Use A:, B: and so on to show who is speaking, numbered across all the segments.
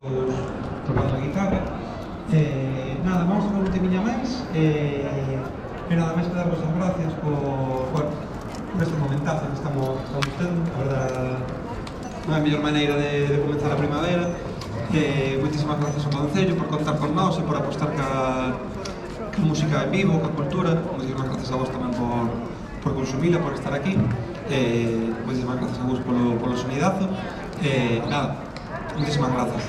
A: tocando a guitarra. Nada, vamos a ver un temiña máis e nada máis que darvos as gracias por este momentazo que estamos tendo. A verdad, non é a mellor maneira de comenzar a primavera. Moitísimas gracias ao Concello por contar con nós e por apostar ca música en vivo, ca cultura. Moitísimas gracias a vos tamén por consumila, por estar aquí. Moitísimas gracias a vos polo sonidazo. Nada, moitísimas gracias.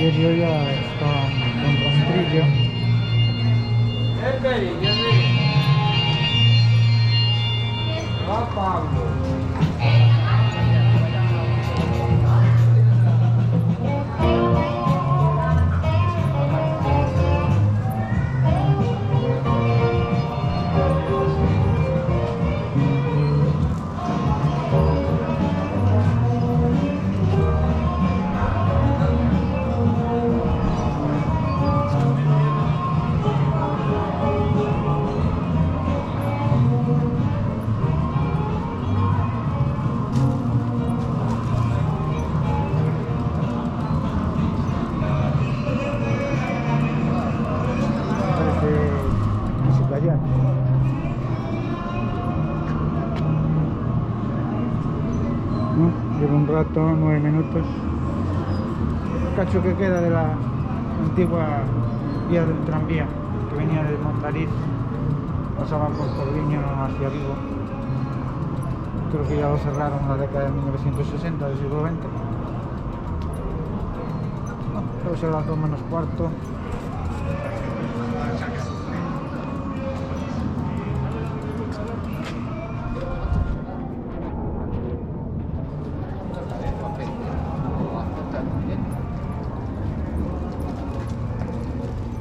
B: interior ya está con rastrillo. Parece música ya. ¿No? Lleva un rato, 9 minutos. El cacho que queda de la antigua vía del tranvía que venía de Montariz, pasaba por Corviño hacia Vigo. Creo que ya lo cerraron en la década de 1960 del siglo XX. Creo que será las 2 menos cuarto.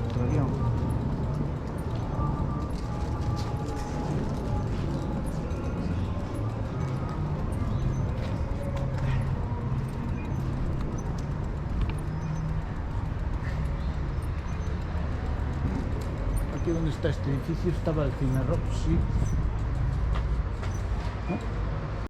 B: Otro avión. Aquí donde está este edificio estaba el cine Roxy.